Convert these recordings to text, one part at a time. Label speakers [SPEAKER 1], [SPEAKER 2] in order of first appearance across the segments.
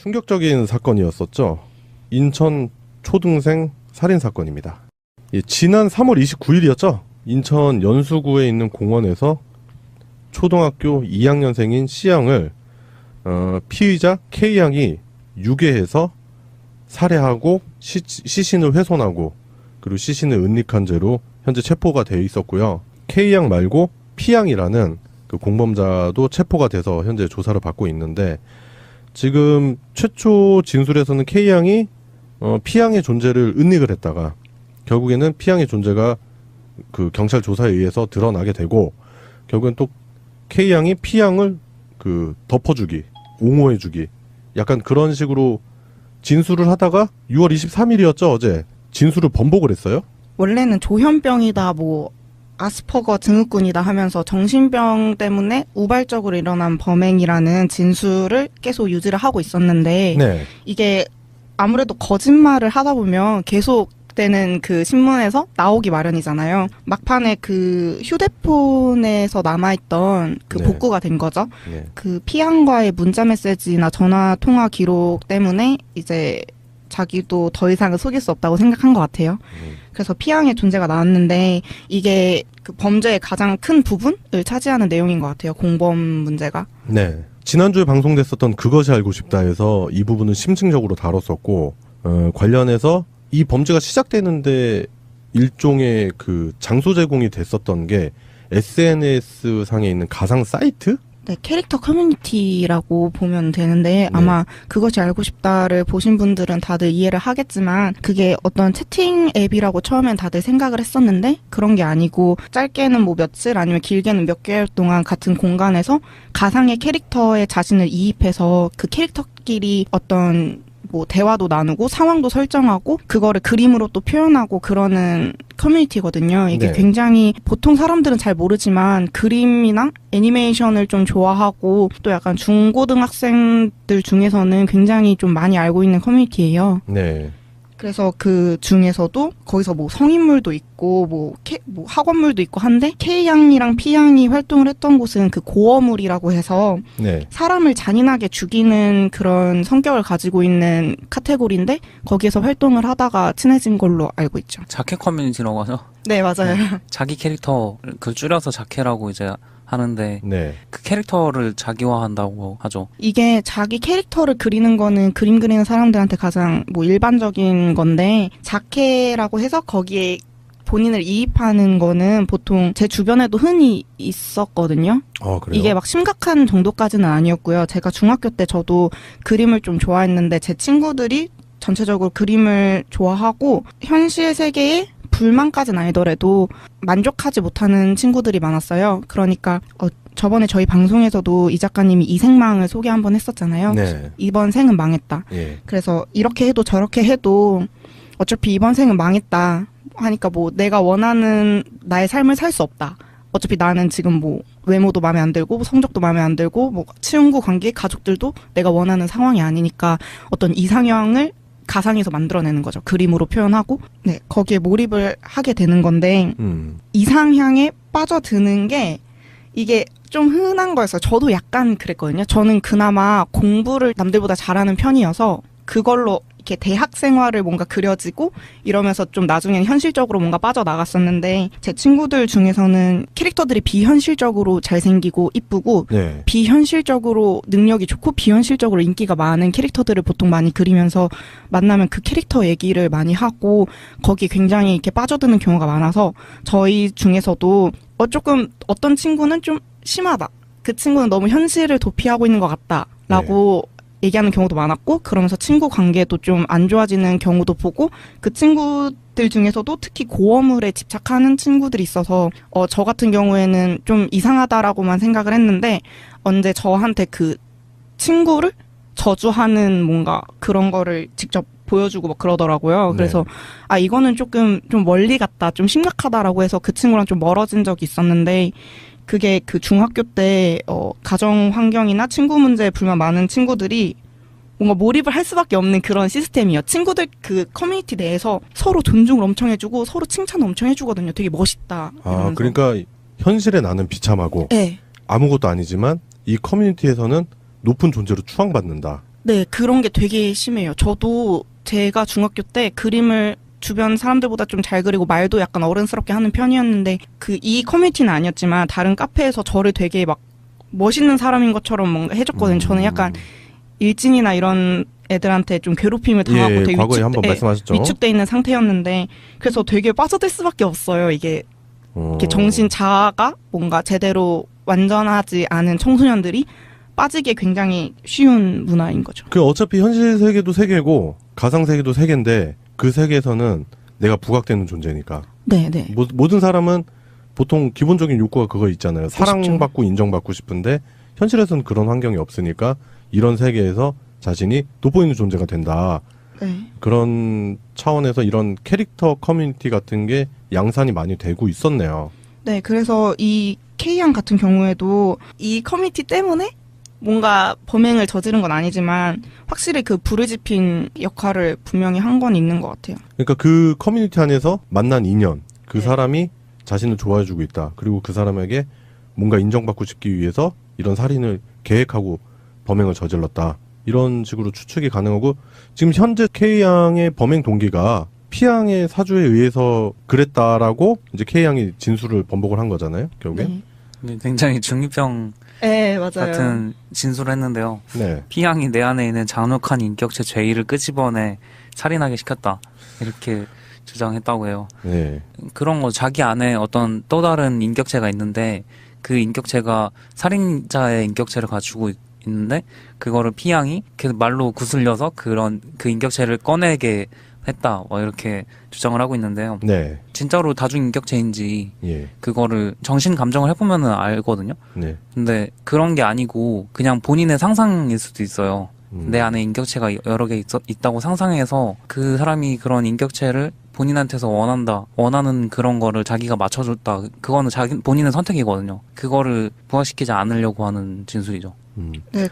[SPEAKER 1] 충격적인 사건이었었죠. 인천 초등생 살인 사건입니다. 예, 지난 3월 29일이었죠. 인천 연수구에 있는 공원에서 초등학교 2학년생인 C양을 피의자 K양이 유괴해서 살해하고 시신을 훼손하고 그리고 시신을 은닉한 죄로 현재 체포가 되어 있었고요. K양 말고 P양이라는 그 공범자도 체포가 돼서 현재 조사를 받고 있는데, 지금 최초 진술에서는 K양이 P양의 존재를 은닉을 했다가 결국에는 P양의 존재가 그 경찰 조사에 의해서 드러나게 되고, 결국엔 또 K양이 P양을 그 덮어주기, 옹호해주기, 약간 그런 식으로 진술을 하다가 6월 23일이었죠, 어제. 진술을 번복을 했어요.
[SPEAKER 2] 원래는 조현병이다, 뭐 아스퍼거 증후군이다 하면서 정신병 때문에 우발적으로 일어난 범행이라는 진술을 계속 유지를 하고 있었는데,
[SPEAKER 1] 네.
[SPEAKER 2] 이게 아무래도 거짓말을 하다 보면 계속 되는 그 신문에서 나오기 마련이잖아요. 막판에 그 휴대폰에서 남아있던 그
[SPEAKER 1] 네.
[SPEAKER 2] 복구가 된 거죠.
[SPEAKER 1] 네.
[SPEAKER 2] 그 피양과의 문자 메시지나 전화 통화 기록 때문에 이제 자기도 더 이상은 속일 수 없다고 생각한 것 같아요. 그래서 피양의 존재가 나왔는데, 이게 그 범죄의 가장 큰 부분을 차지하는 내용인 것 같아요. 공범 문제가.
[SPEAKER 1] 네. 지난주에 방송됐었던 그것이 알고 싶다에서 이 부분은 심층적으로 다뤘었고, 관련해서 이 범죄가 시작되는데 일종의 그 장소 제공이 됐었던 게 SNS 상에 있는 가상 사이트?
[SPEAKER 2] 네, 캐릭터 커뮤니티라고 보면 되는데, 아마 그것이 알고 싶다를 보신 분들은 다들 이해를 하겠지만, 그게 어떤 채팅 앱이라고 처음엔 다들 생각을 했었는데, 그런 게 아니고 짧게는 뭐 며칠 아니면 길게는 몇 개월 동안 같은 공간에서 가상의 캐릭터에 자신을 이입해서 그 캐릭터끼리 어떤 뭐 대화도 나누고 상황도 설정하고 그거를 그림으로 또 표현하고 그러는 커뮤니티거든요. 이게
[SPEAKER 1] 네.
[SPEAKER 2] 굉장히 보통 사람들은 잘 모르지만 그림이나 애니메이션을 좀 좋아하고 또 약간 중고등학생들 중에서는 굉장히 좀 많이 알고 있는 커뮤니티예요.
[SPEAKER 1] 네.
[SPEAKER 2] 그래서 그 중에서도 거기서 뭐 성인물도 있고 뭐 학원물도 있고 한데, K양이랑 P양이 활동을 했던 곳은 그 고어물이라고 해서
[SPEAKER 1] 네.
[SPEAKER 2] 사람을 잔인하게 죽이는 그런 성격을 가지고 있는 카테고리인데, 거기에서 활동을 하다가 친해진 걸로 알고 있죠.
[SPEAKER 3] 자켓 커뮤니티라고 하죠.
[SPEAKER 2] 네, 맞아요.
[SPEAKER 3] 자기 캐릭터 그 줄여서 자켓라고 이제 하는데,
[SPEAKER 1] 네.
[SPEAKER 3] 그 캐릭터를 자기화한다고 하죠.
[SPEAKER 2] 이게 자기 캐릭터를 그리는 거는 그림 그리는 사람들한테 가장 뭐 일반적인 건데, 자케라고 해서 거기에 본인을 이입하는 거는 보통 제 주변에도 흔히 있었거든요.
[SPEAKER 1] 그래요?
[SPEAKER 2] 이게 막 심각한 정도까지는 아니었고요. 제가 중학교 때 저도 그림을 좀 좋아했는데, 제 친구들이 전체적으로 그림을 좋아하고 현실 세계에 불만까지는 아니더라도 만족하지 못하는 친구들이 많았어요. 그러니까 저번에 저희 방송에서도 이 작가님이 이생망을 소개 한번 했었잖아요.
[SPEAKER 1] 네.
[SPEAKER 2] 이번 생은 망했다.
[SPEAKER 1] 예.
[SPEAKER 2] 그래서 이렇게 해도 저렇게 해도 어차피 이번 생은 망했다 하니까, 뭐 내가 원하는 나의 삶을 살 수 없다. 어차피 나는 지금 뭐 외모도 마음에 안 들고 성적도 마음에 안 들고 뭐 친구 관계 가족들도 내가 원하는 상황이 아니니까 어떤 이상형을 가상에서 만들어내는 거죠. 그림으로 표현하고, 네, 거기에 몰입을 하게 되는 건데, 이상향에 빠져드는 게 이게 좀 흔한 거였어요. 저도 약간 그랬거든요. 저는 그나마 공부를 남들보다 잘하는 편이어서 그걸로 이렇게 대학 생활을 뭔가 그려지고 이러면서 좀 나중에는 현실적으로 뭔가 빠져나갔었는데, 제 친구들 중에서는 캐릭터들이 비현실적으로 잘생기고 이쁘고,
[SPEAKER 1] 네.
[SPEAKER 2] 비현실적으로 능력이 좋고 비현실적으로 인기가 많은 캐릭터들을 보통 많이 그리면서 만나면 그 캐릭터 얘기를 많이 하고 거기 굉장히 이렇게 빠져드는 경우가 많아서, 저희 중에서도 조금 어떤 친구는 좀 심하다, 그 친구는 너무 현실을 도피하고 있는 것 같다 라고 얘기하는 경우도 많았고, 그러면서 친구 관계도 좀 안 좋아지는 경우도 보고, 그 친구들 중에서도 특히 고어물에 집착하는 친구들이 있어서 저 같은 경우에는 좀 이상하다라고만 생각을 했는데, 언제 저한테 그 친구를 저주하는 뭔가 그런 거를 직접 보여주고 막 그러더라고요. 그래서 이거는 조금 좀 멀리 갔다, 좀 심각하다라고 해서 그 친구랑 좀 멀어진 적이 있었는데, 그게 그 중학교 때 가정 환경이나 친구 문제에 불만 많은 친구들이 뭔가 몰입을 할 수밖에 없는 그런 시스템이에요. 친구들 그 커뮤니티 내에서 서로 존중을 엄청 해주고 서로 칭찬을 엄청 해주거든요. 되게 멋있다. 이러면서.
[SPEAKER 1] 그러니까 현실에 나는 비참하고
[SPEAKER 2] 네.
[SPEAKER 1] 아무것도 아니지만 이 커뮤니티에서는 높은 존재로 추앙받는다.
[SPEAKER 2] 네, 그런 게 되게 심해요. 저도 제가 중학교 때 그림을 주변 사람들보다 좀 잘 그리고 말도 약간 어른스럽게 하는 편이었는데 이 커뮤니티는 아니었지만 다른 카페에서 저를 되게 막 멋있는 사람인 것처럼 뭔가 해줬거든요. 저는 약간 일진이나 이런 애들한테 좀 괴롭힘을 당하고
[SPEAKER 1] 예,
[SPEAKER 2] 되게
[SPEAKER 1] 과거에 한번 말씀하셨죠.
[SPEAKER 2] 위축돼 있는 상태였는데 그래서 되게 빠져들 수밖에 없어요. 이게 이렇게 정신 자아가 뭔가 제대로 완전하지 않은 청소년들이 빠지기 굉장히 쉬운 문화인 거죠.
[SPEAKER 1] 그 어차피 현실 세계도 세계고 가상 세계도 세계인데 그 세계에서는 내가 부각되는 존재니까.
[SPEAKER 2] 네, 네.
[SPEAKER 1] 모든 사람은 보통 기본적인 욕구가 그거 있잖아요.
[SPEAKER 2] 그렇죠.
[SPEAKER 1] 사랑받고 인정받고 싶은데 현실에서는 그런 환경이 없으니까 이런 세계에서 자신이 돋보이는 존재가 된다.
[SPEAKER 2] 네.
[SPEAKER 1] 그런 차원에서 이런 캐릭터 커뮤니티 같은 게 양산이 많이 되고 있었네요.
[SPEAKER 2] 네, 그래서 이 K양 같은 경우에도 이 커뮤니티 때문에 뭔가 범행을 저지른 건 아니지만 확실히 그 불을 지핀 역할을 분명히 한 건 있는 것 같아요.
[SPEAKER 1] 그러니까 그 커뮤니티 안에서 만난 인연, 그
[SPEAKER 2] 네.
[SPEAKER 1] 사람이 자신을 좋아해주고 있다. 그리고 그 사람에게 뭔가 인정받고 싶기 위해서 이런 살인을 계획하고 범행을 저질렀다. 이런 식으로 추측이 가능하고 지금 현재 K양의 범행 동기가 P양의 사주에 의해서 그랬다라고 이제 K양이 진술을 번복을 한 거잖아요. 결국엔.
[SPEAKER 2] 네.
[SPEAKER 3] 굉장히 중이병
[SPEAKER 2] 네, 맞아요.
[SPEAKER 3] 같은 진술을 했는데요.
[SPEAKER 1] 네.
[SPEAKER 3] P양이 내 안에 있는 잔혹한 인격체 죄의를 끄집어내 살인하게 시켰다. 이렇게 주장했다고 해요.
[SPEAKER 1] 네.
[SPEAKER 3] 그런 거 자기 안에 어떤 또 다른 인격체가 있는데 그 인격체가 살인자의 인격체를 가지고 있는데 그거를 P양이 계속 말로 구슬려서 그 인격체를 꺼내게 했다. 이렇게 주장을 하고 있는데요.
[SPEAKER 1] 네.
[SPEAKER 3] 진짜로 다중 인격체인지
[SPEAKER 1] 예.
[SPEAKER 3] 그거를 정신 감정을 해보면은 알거든요.
[SPEAKER 1] 네.
[SPEAKER 3] 근데 그런 게 아니고 그냥 본인의 상상일 수도 있어요.
[SPEAKER 1] 음.
[SPEAKER 3] 내 안에 인격체가 여러 개 있다고 상상해서 그 사람이 그런 인격체를 본인한테서 원하는 그런 거를 자기가 맞춰줬다. 그거는 본인의 선택이거든요. 그거를 부각시키지 않으려고 하는 진술이죠.
[SPEAKER 2] 네,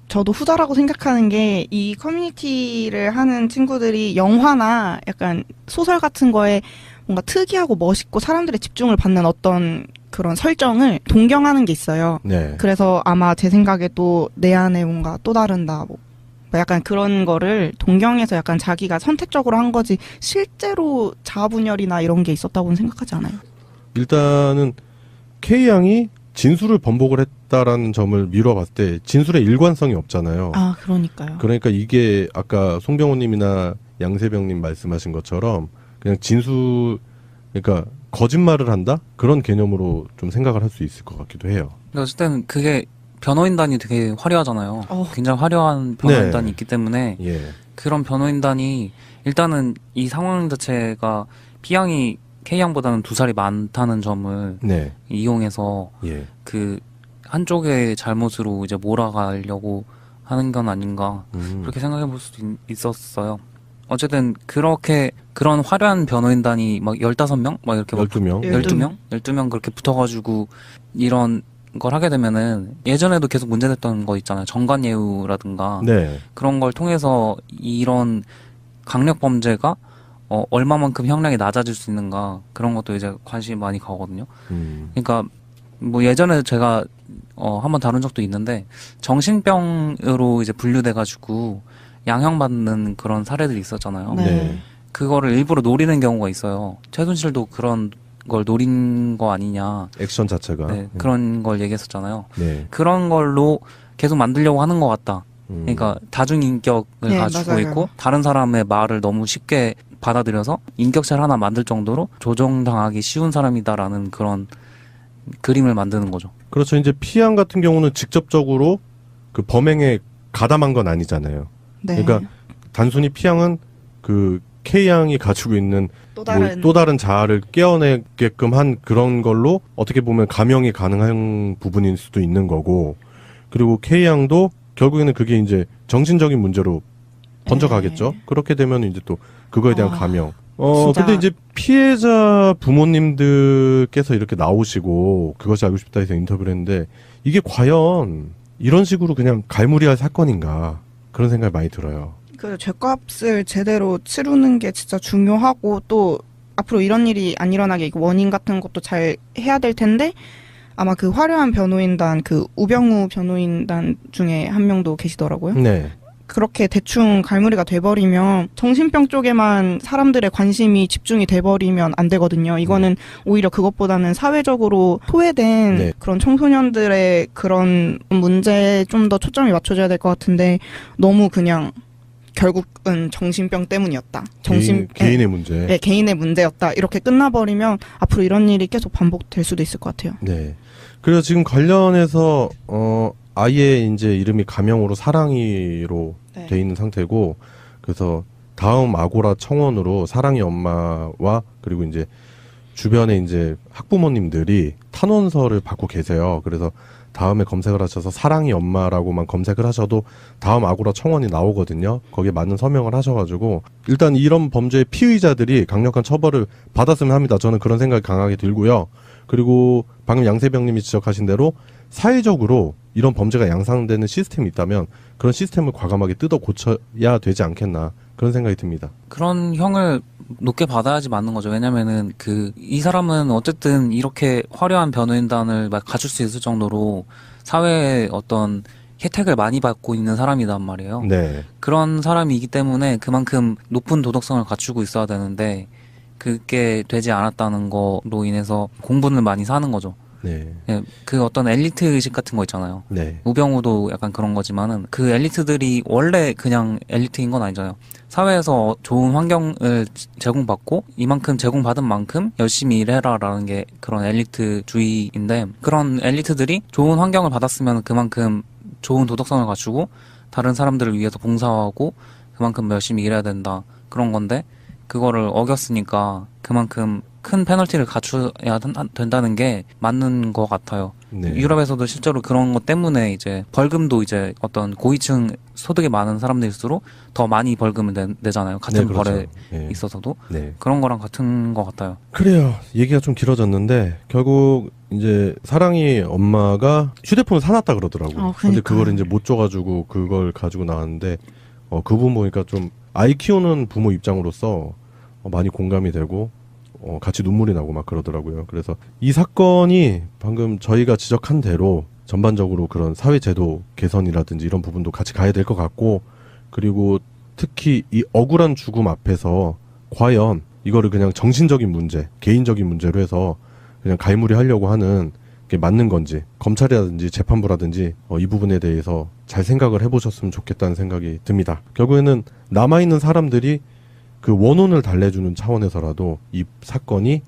[SPEAKER 2] 저도 후자라고 생각하는 게 이 커뮤니티를 하는 친구들이 영화나 약간 소설 같은 거에 뭔가 특이하고 멋있고 사람들의 집중을 받는 어떤 그런 설정을 동경하는 게 있어요.
[SPEAKER 1] 네.
[SPEAKER 2] 그래서 아마 제 생각에도 내 안에 뭔가 또 다른다, 뭐 약간 그런 거를 동경해서 약간 자기가 선택적으로 한 거지 실제로 자아분열이나 이런 게 있었다고는 생각하지 않아요.
[SPEAKER 1] 일단은 K양이 진술을 번복을 했다라는 점을 미뤄봤을 때 진술의 일관성이 없잖아요.
[SPEAKER 2] 아, 그러니까요.
[SPEAKER 1] 그러니까 이게 아까 송병호님이나 양세병님 말씀하신 것처럼 그냥 그러니까 거짓말을 한다? 그런 개념으로 좀 생각을 할 수 있을 것 같기도 해요.
[SPEAKER 3] 근데 어쨌든 그게 변호인단이 되게 화려하잖아요. 굉장히 화려한 변호인단이
[SPEAKER 1] 네.
[SPEAKER 3] 있기 때문에
[SPEAKER 1] 예.
[SPEAKER 3] 그런 변호인단이 일단은 이 상황 자체가 P양이 K양보다는 2살이 많다는 점을
[SPEAKER 1] 네.
[SPEAKER 3] 이용해서
[SPEAKER 1] 예.
[SPEAKER 3] 그 한쪽의 잘못으로 이제 몰아가려고 하는 건 아닌가 그렇게 생각해 볼 수도 있었어요. 어쨌든 그런 화려한 변호인단이 막 15명? 막 이렇게
[SPEAKER 1] 12명.
[SPEAKER 3] 12명 그렇게 붙어가지고 이런 걸 하게 되면은 예전에도 계속 문제됐던 거 있잖아요. 정관예우라든가
[SPEAKER 1] 네.
[SPEAKER 3] 그런 걸 통해서 이런 강력 범죄가 얼마만큼 형량이 낮아질 수 있는가 그런 것도 이제 관심이 많이 가거든요. 그러니까 뭐 예전에 제가 한번 다룬 적도 있는데 정신병으로 이제 분류돼가지고 양형받는 그런 사례들이 있었잖아요.
[SPEAKER 2] 네.
[SPEAKER 1] 네.
[SPEAKER 3] 그거를 일부러 노리는 경우가 있어요. 최순실도 그런 걸 노린 거 아니냐.
[SPEAKER 1] 액션 자체가.
[SPEAKER 3] 네, 그런 걸 얘기했었잖아요.
[SPEAKER 1] 네.
[SPEAKER 3] 그런 걸로 계속 만들려고 하는 것 같다. 그러니까 다중인격을
[SPEAKER 2] 네,
[SPEAKER 3] 가지고
[SPEAKER 2] 맞아요.
[SPEAKER 3] 있고 다른 사람의 말을 너무 쉽게 받아들여서 인격체를 하나 만들 정도로 조종당하기 쉬운 사람이다라는 그런 그림을 만드는 거죠.
[SPEAKER 1] 그렇죠. 이제 P양 같은 경우는 직접적으로 그 범행에 가담한 건 아니잖아요.
[SPEAKER 2] 네.
[SPEAKER 1] 그러니까 단순히 P양은 그 K양이 가지고 있는
[SPEAKER 2] 또
[SPEAKER 1] 다른 자아를 깨어내게끔 한 그런 걸로 어떻게 보면 감형이 가능한 부분일 수도 있는 거고, 그리고 K양도 결국에는 그게 이제 정신적인 문제로 번져가겠죠.
[SPEAKER 2] 네.
[SPEAKER 1] 그렇게 되면 이제 또 그거에 대한 감형.
[SPEAKER 2] 진짜.
[SPEAKER 1] 근데 이제 피해자 부모님들께서 이렇게 나오시고 그것이 알고 싶다 해서 인터뷰를 했는데 이게 과연 이런 식으로 그냥 갈무리할 사건인가 그런 생각이 많이 들어요.
[SPEAKER 2] 그 죄값을 제대로 치르는 게 진짜 중요하고 또 앞으로 이런 일이 안 일어나게 원인 같은 것도 잘 해야 될 텐데 아마 그 화려한 변호인단 그 우병우 변호인단 중에 한 명도 계시더라고요.
[SPEAKER 1] 네.
[SPEAKER 2] 그렇게 대충 갈무리가 돼버리면 정신병 쪽에만 사람들의 관심이 집중이 돼버리면 안 되거든요. 이거는 오히려 그것보다는 사회적으로 소외된
[SPEAKER 1] 네.
[SPEAKER 2] 그런 청소년들의 그런 문제에 좀 더 초점이 맞춰져야 될 것 같은데 너무 그냥 결국은 정신병 때문이었다.
[SPEAKER 1] 개인의 문제.
[SPEAKER 2] 네, 개인의 문제였다. 이렇게 끝나버리면 앞으로 이런 일이 계속 반복될 수도 있을 것 같아요.
[SPEAKER 1] 네. 그래서 지금 관련해서 아예 이제 이름이 가명으로 사랑이로
[SPEAKER 2] 네.
[SPEAKER 1] 돼 있는 상태고, 그래서 다음 아고라 청원으로 사랑이 엄마와 그리고 이제 주변에 이제 학부모님들이 탄원서를 받고 계세요. 그래서 다음에 검색을 하셔서 사랑이 엄마라고만 검색을 하셔도 다음 아고라 청원이 나오거든요. 거기에 맞는 서명을 하셔가지고 일단 이런 범죄의 피의자들이 강력한 처벌을 받았으면 합니다. 저는 그런 생각이 강하게 들고요. 그리고 방금 양세병님이 지적하신 대로 사회적으로 이런 범죄가 양상되는 시스템이 있다면 그런 시스템을 과감하게 뜯어 고쳐야 되지 않겠나, 그런 생각이 듭니다.
[SPEAKER 3] 그런 형을 높게 받아야지 맞는 거죠. 왜냐면은 이 사람은 어쨌든 이렇게 화려한 변호인단을 막 갖출 수 있을 정도로 사회에 어떤 혜택을 많이 받고 있는 사람이란 말이에요.
[SPEAKER 1] 네.
[SPEAKER 3] 그런 사람이기 때문에 그만큼 높은 도덕성을 갖추고 있어야 되는데 그게 되지 않았다는 거로 인해서 공분을 많이 사는 거죠.
[SPEAKER 1] 네.
[SPEAKER 3] 예, 그 어떤 엘리트 의식 같은 거 있잖아요.
[SPEAKER 1] 네.
[SPEAKER 3] 우병우도 약간 그런 거지만은 그 엘리트들이 원래 그냥 엘리트인 건 아니잖아요. 사회에서 좋은 환경을 제공받고 이만큼 제공받은 만큼 열심히 일해라라는 게 그런 엘리트주의인데, 그런 엘리트들이 좋은 환경을 받았으면 그만큼 좋은 도덕성을 갖추고 다른 사람들을 위해서 봉사하고 그만큼 열심히 일해야 된다, 그런 건데 그거를 어겼으니까 그만큼 큰 페널티를 갖춰야 된다는 게 맞는 것 같아요.
[SPEAKER 1] 네.
[SPEAKER 3] 유럽에서도 실제로 그런 것 때문에 이제 벌금도 이제 어떤 고위층 소득이 많은 사람들일수록 더 많이 벌금을 내잖아요. 같은
[SPEAKER 1] 네, 그렇죠.
[SPEAKER 3] 벌에
[SPEAKER 1] 네.
[SPEAKER 3] 있어서도
[SPEAKER 1] 네.
[SPEAKER 3] 그런 거랑 같은 것 같아요.
[SPEAKER 1] 그래요. 얘기가 좀 길어졌는데 결국 이제 사랑이 엄마가 휴대폰을 사놨다 그러더라고. 근데
[SPEAKER 2] 그러니까요.
[SPEAKER 1] 그걸 이제 못 줘가지고 그걸 가지고 나왔는데 그 부분 보니까 좀 아이 키우는 부모 입장으로서 많이 공감이 되고 같이 눈물이 나고 막 그러더라고요. 그래서 이 사건이 방금 저희가 지적한 대로 전반적으로 그런 사회제도 개선이라든지 이런 부분도 같이 가야 될 것 같고, 그리고 특히 이 억울한 죽음 앞에서 과연 이거를 그냥 정신적인 문제, 개인적인 문제로 해서 그냥 갈무리 하려고 하는 게 맞는 건지, 검찰이라든지 재판부라든지 이 부분에 대해서 잘 생각을 해보셨으면 좋겠다는 생각이 듭니다. 결국에는 남아있는 사람들이 그 원혼을 달래주는 차원에서라도 이 사건이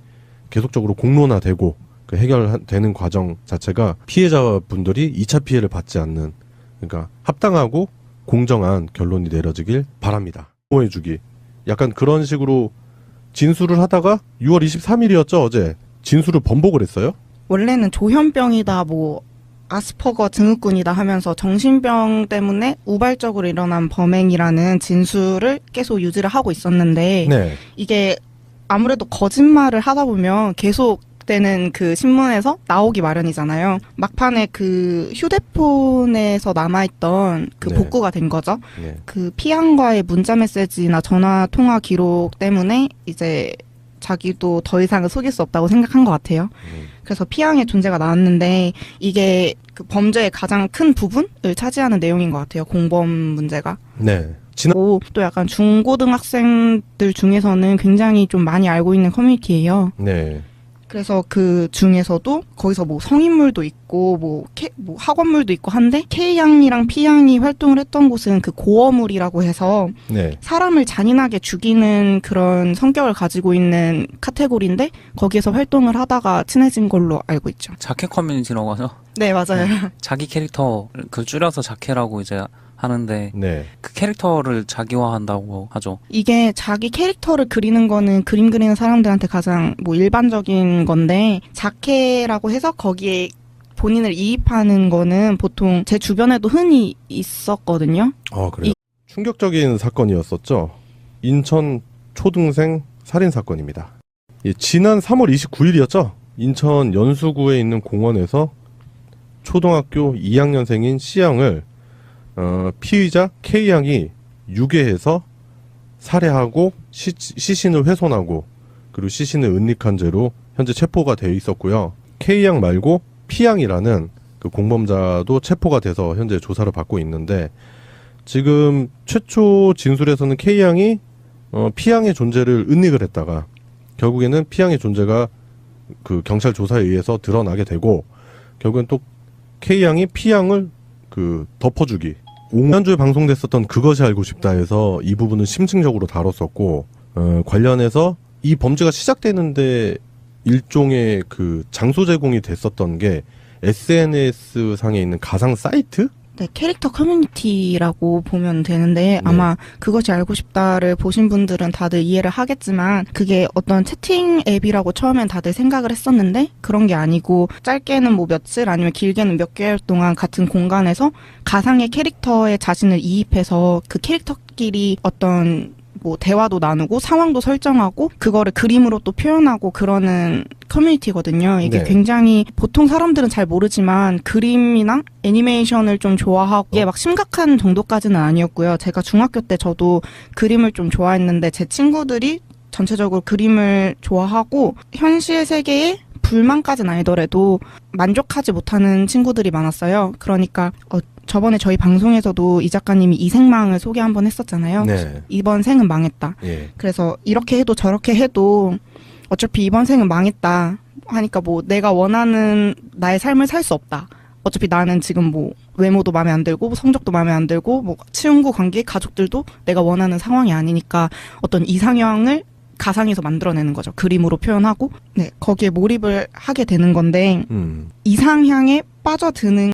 [SPEAKER 1] 계속적으로 공론화되고 그 해결되는 과정 자체가 피해자분들이 2차 피해를 받지 않는, 그러니까 합당하고 공정한 결론이 내려지길 바랍니다. 보호해주기. 약간 그런 식으로 진술을 하다가 6월 23일이었죠, 어제. 진술을 번복을 했어요?
[SPEAKER 2] 원래는 조현병이다, 뭐 아스퍼거 증후군이다 하면서 정신병 때문에 우발적으로 일어난 범행이라는 진술을 계속 유지를 하고 있었는데
[SPEAKER 1] 네.
[SPEAKER 2] 이게 아무래도 거짓말을 하다 보면 계속되는 그 신문에서 나오기 마련이잖아요. 막판에 그 휴대폰에서 남아있던 그
[SPEAKER 1] 네.
[SPEAKER 2] 복구가 된 거죠.
[SPEAKER 1] 네.
[SPEAKER 2] 그 피안과의 문자 메시지나 전화 통화 기록 때문에 이제 자기도 더 이상은 속일 수 없다고 생각한 것 같아요. 그래서 피양의 존재가 나왔는데 이게 그 범죄의 가장 큰 부분을 차지하는 내용인 것 같아요. 공범 문제가.
[SPEAKER 1] 네.
[SPEAKER 2] 또 약간 중고등학생들 중에서는 굉장히 좀 많이 알고 있는 커뮤니티예요.
[SPEAKER 1] 네.
[SPEAKER 2] 그래서 그 중에서도 거기서 뭐 성인물도 있고 뭐 학원물도 있고 한데 K양이랑 P양이 활동을 했던 곳은 그 고어물이라고 해서
[SPEAKER 1] 네.
[SPEAKER 2] 사람을 잔인하게 죽이는 그런 성격을 가지고 있는 카테고리인데 거기에서 활동을 하다가 친해진 걸로 알고 있죠.
[SPEAKER 3] 자켓 커뮤니티라고 하죠.
[SPEAKER 2] 네, 맞아요.
[SPEAKER 3] 자기 캐릭터 그 줄여서 자켓라고 이제 하는데
[SPEAKER 1] 네.
[SPEAKER 3] 그 캐릭터를 자기화한다고 하죠.
[SPEAKER 2] 이게 자기 캐릭터를 그리는 거는 그림 그리는 사람들한테 가장 뭐 일반적인 건데 자케라고 해서 거기에 본인을 이입하는 거는 보통 제 주변에도 흔히 있었거든요.
[SPEAKER 1] 그래요. 충격적인 사건이었었죠. 인천 초등생 살인 사건입니다. 지난 3월 29일이었죠. 인천 연수구에 있는 공원에서 초등학교 2학년생인 C양을 피의자 K양이 유괴해서 살해하고 시신을 훼손하고 그리고 시신을 은닉한 죄로 현재 체포가 되어 있었고요. K양 말고 P양이라는 그 공범자도 체포가 돼서 현재 조사를 받고 있는데, 지금 최초 진술에서는 K양이 P양의 존재를 은닉을 했다가 결국에는 P양의 존재가 그 경찰 조사에 의해서 드러나게 되고 결국엔 또 K양이 P양을 그 덮어주기. 5년주에 방송됐었던 그것이 알고 싶다에서 이 부분은 심층적으로 다뤘었고 관련해서 이 범죄가 시작되는데 일종의 그 장소 제공이 됐었던 게 SNS 상에 있는 가상 사이트?
[SPEAKER 2] 네, 캐릭터 커뮤니티라고 보면 되는데 아마 그것이 알고 싶다를 보신 분들은 다들 이해를 하겠지만 그게 어떤 채팅 앱이라고 처음엔 다들 생각을 했었는데 그런 게 아니고 짧게는 뭐 며칠 아니면 길게는 몇 개월 동안 같은 공간에서 가상의 캐릭터에 자신을 이입해서 그 캐릭터끼리 어떤 뭐 대화도 나누고 상황도 설정하고 그거를 그림으로 또 표현하고 그러는 커뮤니티거든요. 이게
[SPEAKER 1] 네.
[SPEAKER 2] 굉장히 보통 사람들은 잘 모르지만 그림이나 애니메이션을 좀 좋아하고 이게 막 심각한 정도까지는 아니었고요. 제가 중학교 때 저도 그림을 좀 좋아했는데 제 친구들이 전체적으로 그림을 좋아하고 현실 세계에 불만까지는 아니더라도 만족하지 못하는 친구들이 많았어요. 그러니까 저번에 저희 방송에서도 이 작가님이 이생망을 소개 한번 했었잖아요.
[SPEAKER 1] 네.
[SPEAKER 2] 이번 생은 망했다.
[SPEAKER 1] 예.
[SPEAKER 2] 그래서 이렇게 해도 저렇게 해도 어차피 이번 생은 망했다 하니까 뭐 내가 원하는 나의 삶을 살 수 없다. 어차피 나는 지금 뭐 외모도 마음에 안 들고 성적도 마음에 안 들고 뭐 친구 관계 가족들도 내가 원하는 상황이 아니니까 어떤 이상형을 가상에서 만들어내는 거죠. 그림으로 표현하고 네 거기에 몰입을 하게 되는 건데 이상향에 빠져드는